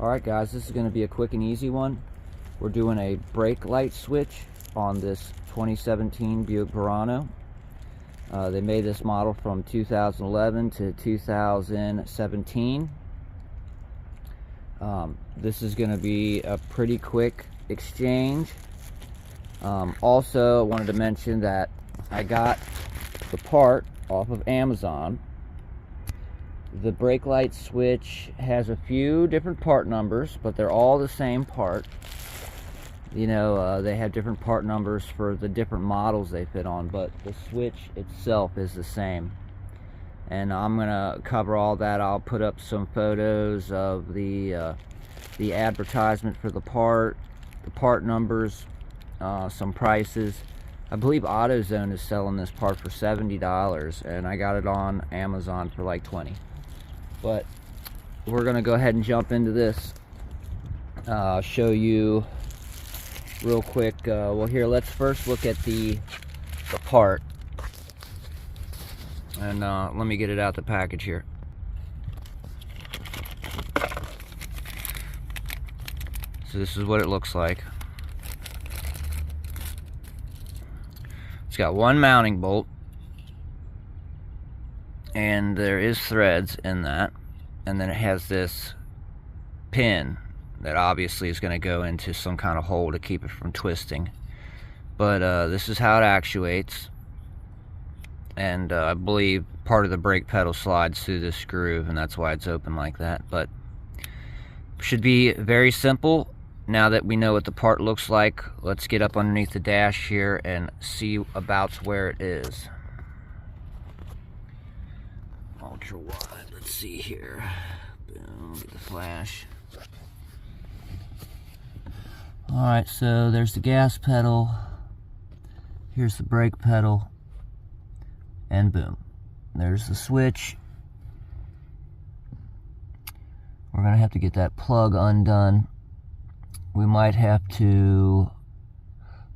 Alright guys, this is going to be a quick and easy one. We're doing a brake light switch on this 2017 Buick Verano. They made this model from 2011 to 2017. This is going to be a pretty quick exchange. Also, I wanted to mention that I got the part off of Amazon. The brake light switch has a few different part numbers, but they're all the same part. You know, they have different part numbers for the different models they fit on, but the switch itself is the same. And I'm gonna cover all that. I'll put up some photos of the advertisement for the part numbers, some prices. I believe AutoZone is selling this part for $70, and I got it on Amazon for like $20. But we're gonna go ahead and jump into this. Show you real quick. Well, here, let's first look at the part, and let me get it out the package here. So this is what it looks like. It's got one mounting bolt, and there is threads in that, and then it has this pin that obviously is going to go into some kind of hole to keep it from twisting. But this is how it actuates, and I believe part of the brake pedal slides through this groove, and that's why it's open like that. But should be very simple. Now that we know what the part looks like, let's get up underneath the dash here and see about where it is. Ultra wide, let's see here. Boom, get the flash. Alright, so there's the gas pedal, here's the brake pedal, and boom, there's the switch. We're gonna have to get that plug undone. We might have to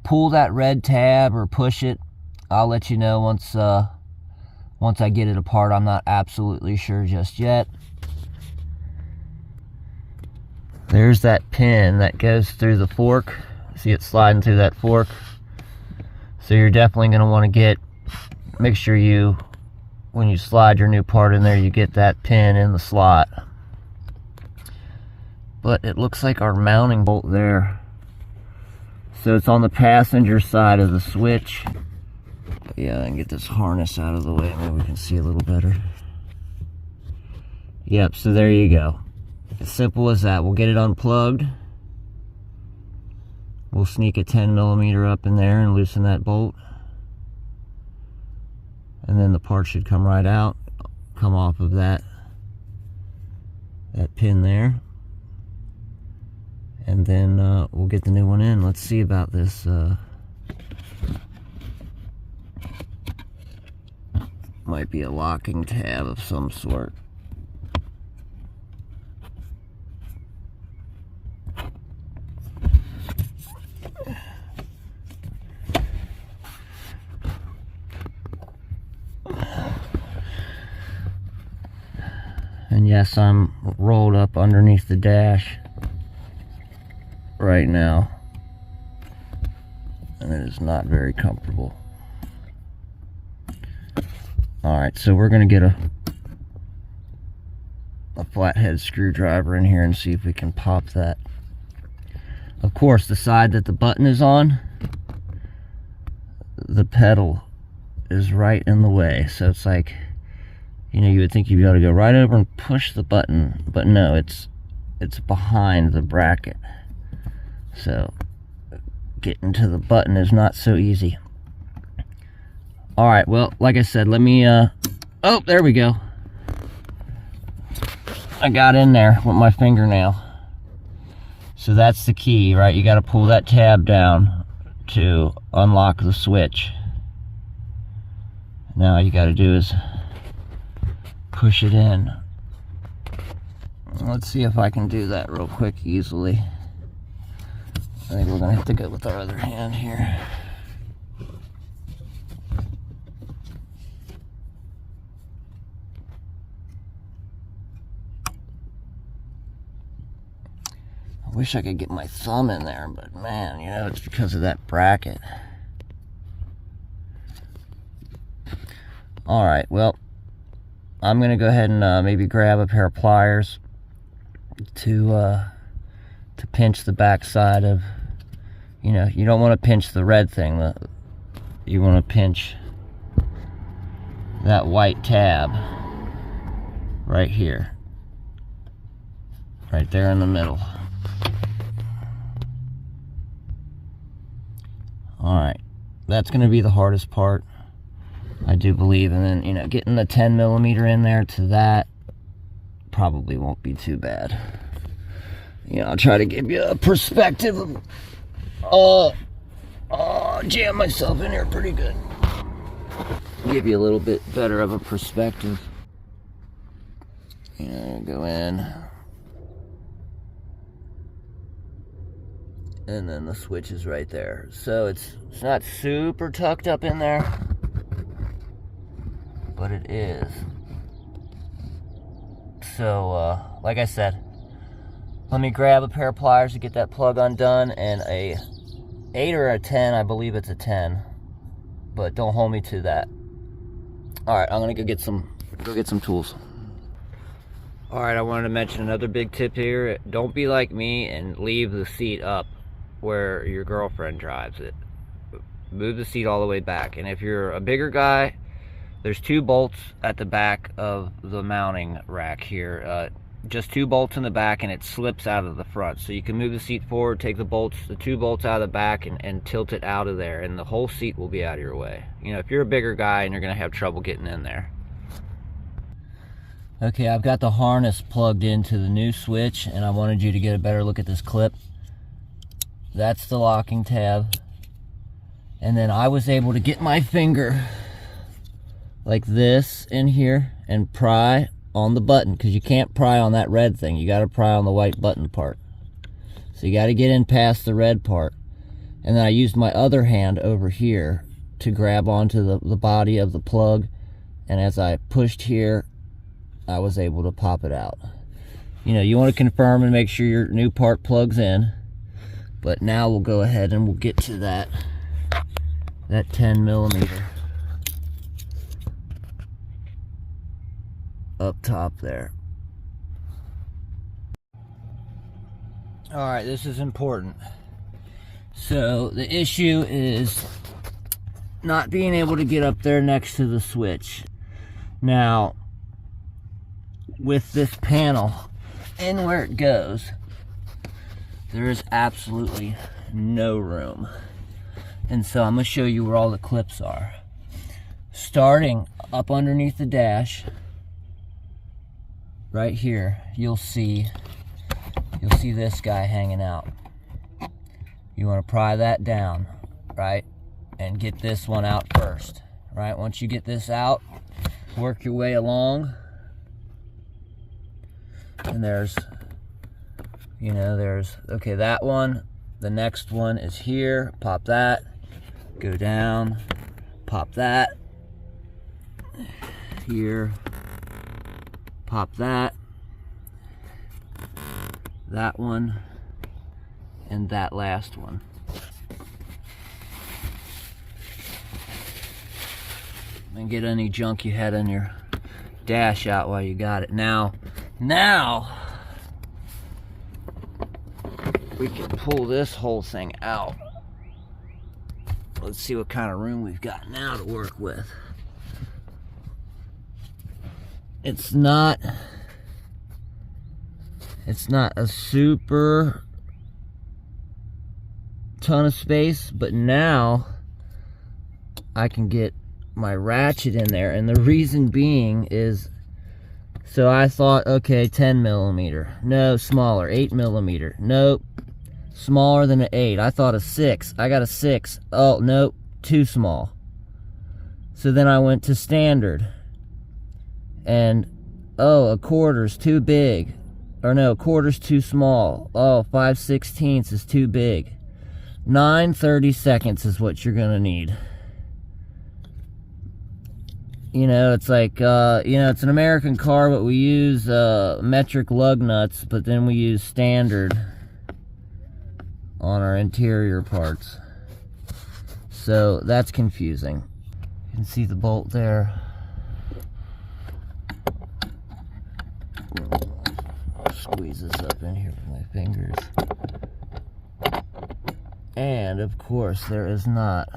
pull that red tab or push it. I'll let you know once I get it apart. I'm not absolutely sure just yet. There's that pin that goes through the fork. See it sliding through that fork? So you're definitely going to want to make sure when you slide your new part in there, you get that pin in the slot. But it looks like our mounting bolt there. So it's on the passenger side of the switch. Yeah, I can get this harness out of the way. Maybe we can see a little better. Yep, so there you go. As simple as that. We'll get it unplugged. We'll sneak a 10mm up in there and loosen that bolt. And then the part should come right out, come off of that pin there. And then we'll get the new one in. Let's see about this. Might be a locking tab of some sort. And yes, I'm rolled up underneath the dash right now, and it is not very comfortable. Alright, so we're going to get a flathead screwdriver in here and see if we can pop that. Of course, the side that the button is on, the pedal is right in the way. So it's like, you know, you would think you'd be able to go right over and push the button, but no, it's behind the bracket. So getting to the button is not so easy. Alright, well, like I said, let me, oh, there we go. I got in there with my fingernail. So that's the key, right? You got to pull that tab down to unlock the switch. Now all you got to do is push it in. Let's see if I can do that real quick easily. I think we're going to have to go with our other hand here. Wish I could get my thumb in there, but man, you know, it's because of that bracket. Alright, well, I'm going to go ahead and maybe grab a pair of pliers to pinch the back side of, you know, you don't want to pinch the red thing. You want to pinch that white tab right here. Right there in the middle. Alright, that's going to be the hardest part, I do believe. And then, you know, getting the 10mm in there to that probably won't be too bad. You know, I'll try to give you a perspective of, jam myself in here pretty good. Give you a little bit better of a perspective. You know, go in. And then the switch is right there. So it's not super tucked up in there, but it is. So, like I said, let me grab a pair of pliers to get that plug undone, and a 8 or a 10, I believe it's a 10, but don't hold me to that. Alright, I'm gonna go get some tools. Alright, I wanted to mention another big tip here. Don't be like me and leave the seat up where your girlfriend drives it. Move the seat all the way back. And if you're a bigger guy, there's 2 bolts at the back of the mounting rack here. Just 2 bolts in the back, and it slips out of the front. So you can move the seat forward, take the 2 bolts out of the back, and tilt it out of there, and the whole seat will be out of your way. You know, if you're a bigger guy and you're gonna have trouble getting in there. Okay, I've got the harness plugged into the new switch, and I wanted you to get a better look at this clip. That's the locking tab. And then I was able to get my finger like this in here and pry on the button, because you can't pry on that red thing. You got to pry on the white button part. So you got to get in past the red part. And then I used my other hand over here to grab onto the body of the plug. And as I pushed here, I was able to pop it out. You know, you want to confirm and make sure your new part plugs in. But now we'll go ahead and we'll get to that 10mm up top there. Alright, this is important. So the issue is not being able to get up there next to the switch. Now, with this panel and where it goes, there is absolutely no room. And so I'm going to show you where all the clips are. Starting up underneath the dash, right here, you'll see this guy hanging out. You want to pry that down, right? And get this one out first, right? Once you get this out, work your way along. And there's, you know, okay, that one. The next one is here. Pop that. Go down. Pop that. Here. Pop that. That one. And that last one. And get any junk you had on your dash out while you got it. Now, we can pull this whole thing out. Let's see what kind of room we've got now to work with. It's not a super ton of space, but now I can get my ratchet in there. And the reason being is, so I thought, okay, 10mm. No, smaller. 8mm. Nope. Smaller than an 8. I thought a 6. I got a 6. Oh, nope. Too small. So then I went to standard. And, oh, a quarter's too big. Or no, a quarter's too small. Oh, 5/16 is too big. 9/32 is what you're gonna need. You know, it's like, you know, it's an American car, but we use metric lug nuts, but then we use standard on our interior parts. So that's confusing. You can see the bolt there. I'll squeeze this up in here with my fingers. And of course, there is not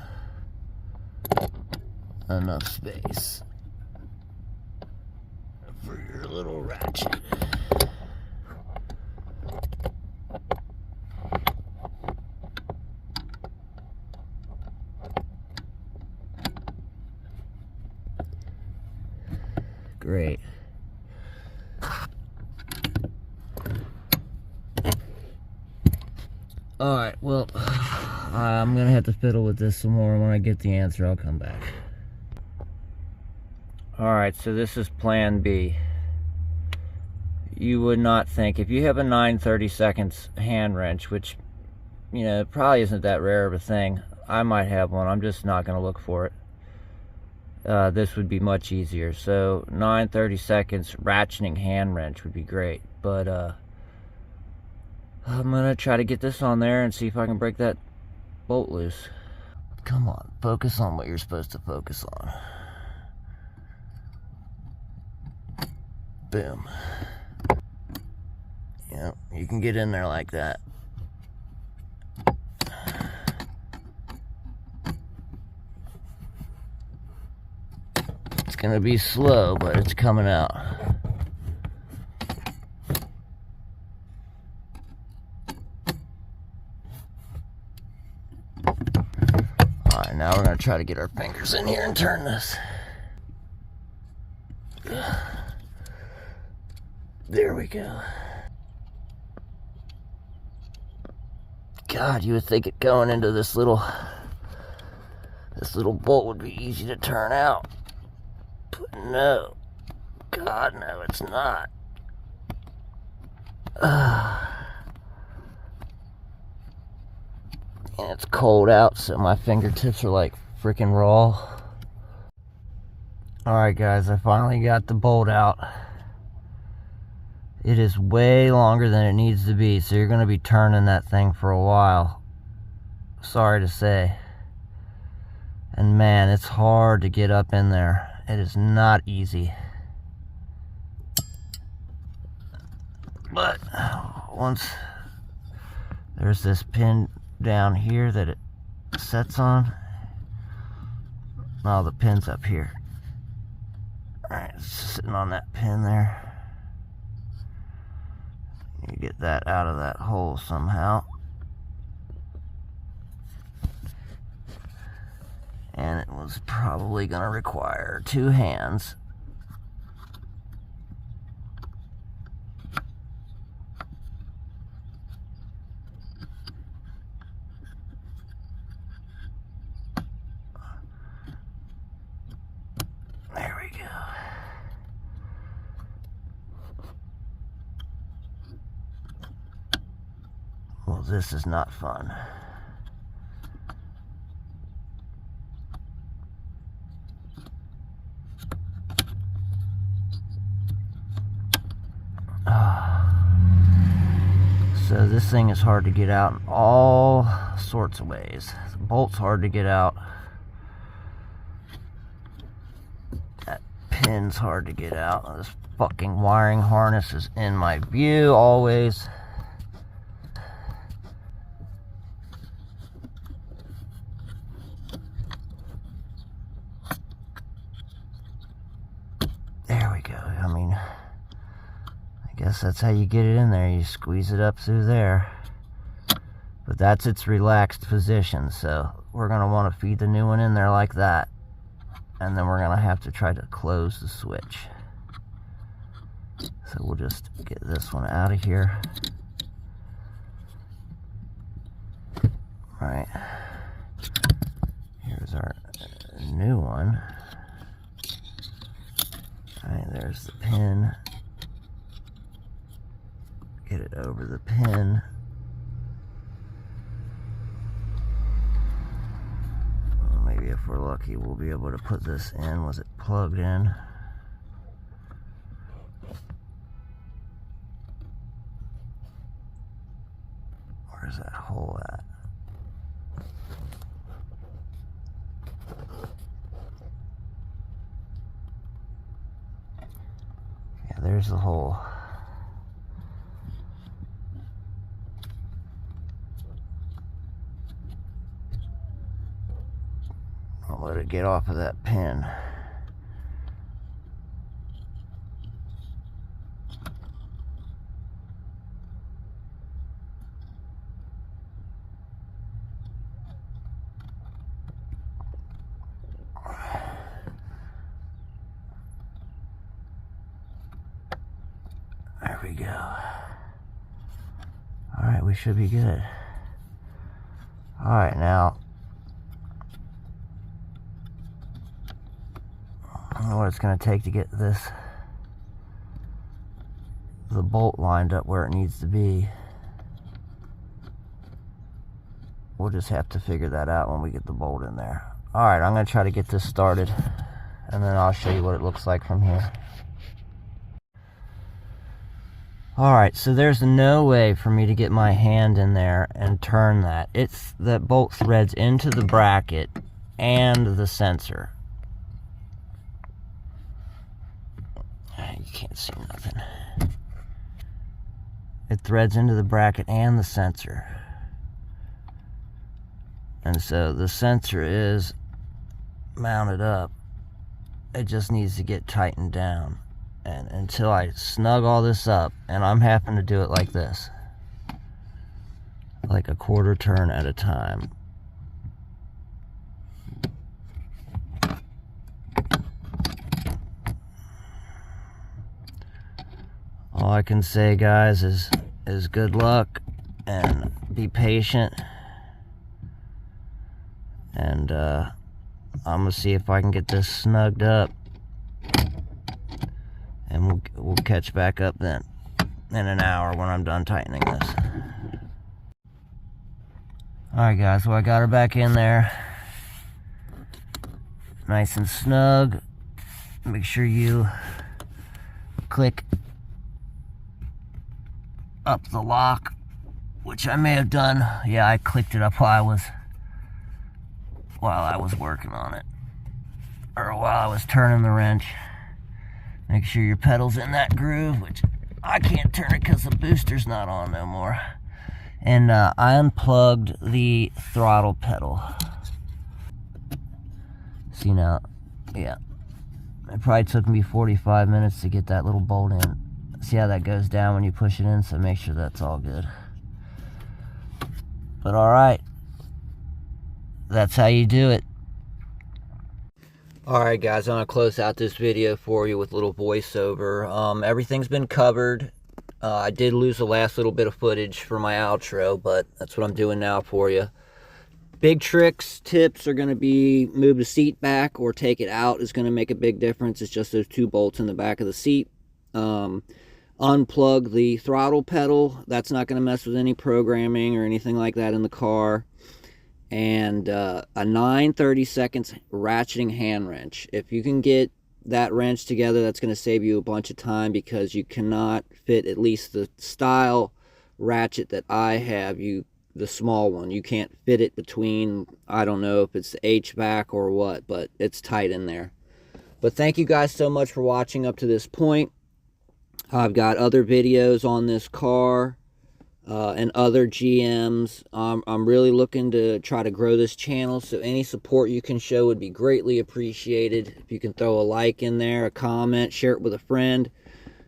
enough space for your little ratchet. Great. Alright, well, I'm gonna have to fiddle with this some more. When I get the answer, I'll come back. Alright, so this is plan B. You would not think, if you have a 9/32 hand wrench, which, you know, probably isn't that rare of a thing. I might have one, I'm just not gonna look for it. This would be much easier. So 9/32 ratcheting hand wrench would be great, but I'm gonna try to get this on there and see if I can break that bolt loose. Come on, focus on what you're supposed to focus on. Boom. Yep, you can get in there like that. It's gonna be slow, but it's coming out. Alright, now we're gonna try to get our fingers in here and turn this. There we go. God, you would think it going into this little bolt would be easy to turn out. But no. God, no, it's not. And it's cold out, so my fingertips are like freaking raw. Alright guys, I finally got the bolt out. It is way longer than it needs to be, so you're going to be turning that thing for a while. Sorry to say. And man, it's hard to get up in there. It is not easy. But once there's this pin down here that it sets on. Oh, the pin's up here. Alright, it's sitting on that pin there. You get that out of that hole somehow. And it was probably going to require 2 hands. There we go. Well, this is not fun. So this thing is hard to get out in all sorts of ways. The bolt's hard to get out. That pin's hard to get out. This fucking wiring harness is in my view always. There we go. I mean, I guess that's how you get it in there. You squeeze it up through there. But that's its relaxed position, so we're going to want to feed the new one in there like that. And then we're going to have to try to close the switch. So we'll just get this one out of here. Right. Here's our new one. Alright, there's the pin. Get it over the pin. Well, maybe if we're lucky, we'll be able to put this in. Was it plugged in? Or Where's that hole at? Yeah, there's the hole. I'll let it get off of that pin. There we go. Alright, we should be good. Alright, now I don't know what it's going to take to get the bolt lined up where it needs to be. We'll just have to figure that out when we get the bolt in there. Alright, I'm going to try to get this started, and then I'll show you what it looks like from here. Alright, so there's no way for me to get my hand in there and turn that. That bolt threads into the bracket and the sensor. You can't see nothing. It threads into the bracket and the sensor. And so the sensor is mounted up. It just needs to get tightened down. And until I snug all this up, and I'm having to do it like this, like a quarter turn at a time. All I can say, guys, is good luck and be patient. And I'm gonna see if I can get this snugged up, and we'll catch back up then in an hour when I'm done tightening this. Alright guys, so I got her back in there nice and snug. Make sure you click up the lock, which I may have done. Yeah, I clicked it up while I was working on it, or while I was turning the wrench. Make sure your pedal's in that groove, which I can't turn it because the booster's not on no more. And I unplugged the throttle pedal. See now, yeah. It probably took me 45 minutes to get that little bolt in. See how that goes down when you push it in, so make sure that's all good. But alright, that's how you do it. Alright guys, I'm going to close out this video for you with a little voiceover. Everything's been covered. I did lose the last little bit of footage for my outro, but that's what I'm doing now for you. Big tricks, tips are going to be move the seat back or take it out is going to make a big difference. It's just those 2 bolts in the back of the seat. Unplug the throttle pedal. That's not going to mess with any programming or anything like that in the car. And a 9/32 ratcheting hand wrench. If you can get that wrench together, that's going to save you a bunch of time, because you cannot fit, at least the style ratchet that I have, the small one, you can't fit it between, I don't know if it's the H-back or what, but it's tight in there. But thank you guys so much for watching up to this point. I've got other videos on this car and other GMs. I'm really looking to try to grow this channel, so any support you can show would be greatly appreciated. If you can throw a like in there, a comment, share it with a friend,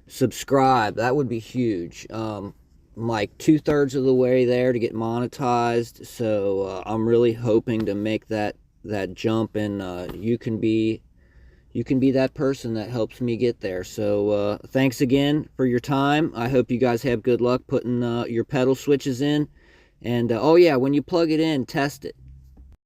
subscribe, that would be huge. I'm like 2/3 of the way there to get monetized, so I'm really hoping to make that jump, and you can be that person that helps me get there. So thanks again for your time. I hope you guys have good luck putting your pedal switches in. And oh yeah, when you plug it in, test it.